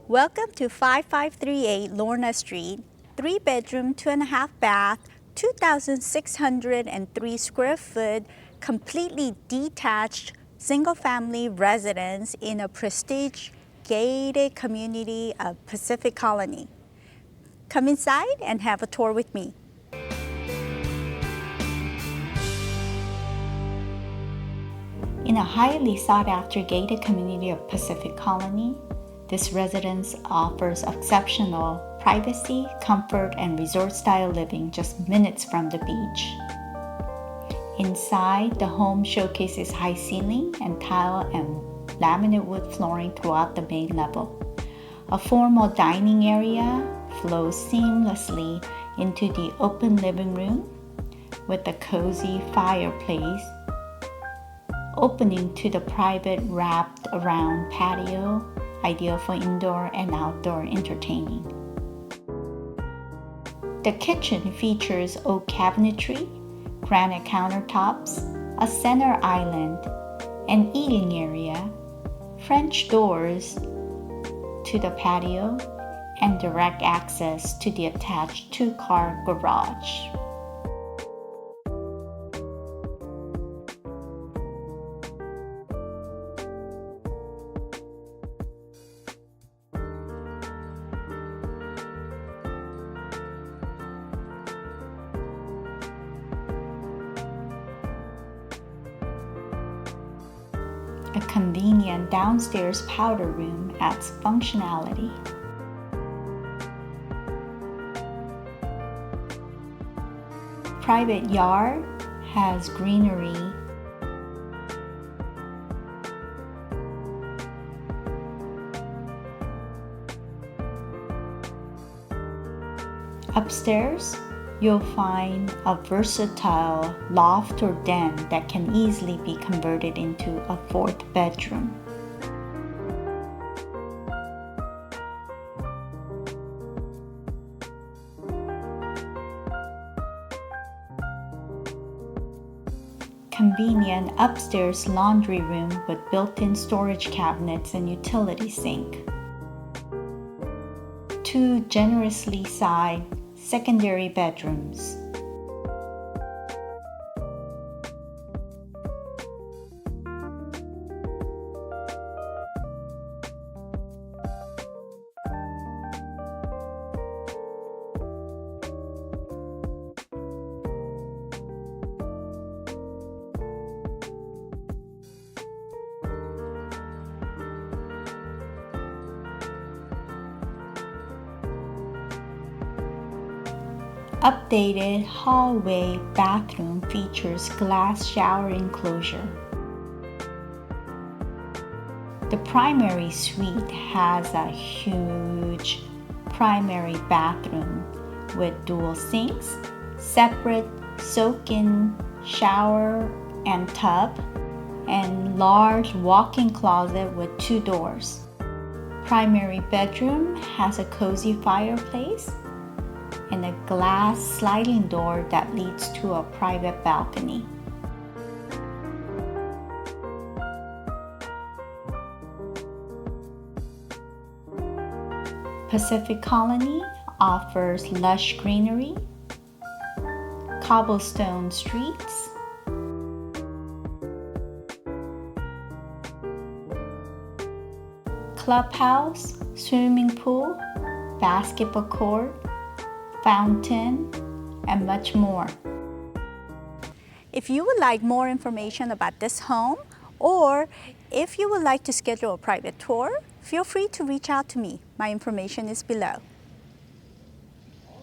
Welcome to 5538 Lorna Street, 3-bedroom, 2.5-bath, 2,603 square foot, completely detached single-family residence in a prestige gated community of Pacific Colony. Come inside and have a tour with me. In a highly sought-after gated community of Pacific Colony, this residence offers exceptional privacy, comfort, and resort-style living just minutes from the beach. Inside, the home showcases high ceiling and tile and laminate wood flooring throughout the main level. A formal dining area flows seamlessly into the open living room with a cozy fireplace opening to the private wrapped around patio, ideal for indoor and outdoor entertaining. The kitchen features oak cabinetry, granite countertops, a center island, an eating area, French doors to the patio, and direct access to the attached 2-car garage. A convenient downstairs powder room adds functionality. Private yard has greenery. Upstairs, you'll find a versatile loft or den that can easily be converted into a 4th bedroom. Convenient upstairs laundry room with built-in storage cabinets and utility sink. 2 generously sized secondary bedrooms. Updated hallway bathroom features glass shower enclosure. The primary suite has a huge primary bathroom with dual sinks, separate soak-in shower and tub, and large walk-in closet with 2 doors. Primary bedroom has a cozy fireplace and a glass sliding door that leads to a private balcony. Pacific Colony offers lush greenery, cobblestone streets, clubhouse, swimming pool, basketball court, fountain, and much more. If you would like more information about this home, or if you would like to schedule a private tour, feel free to reach out to me. My information is below.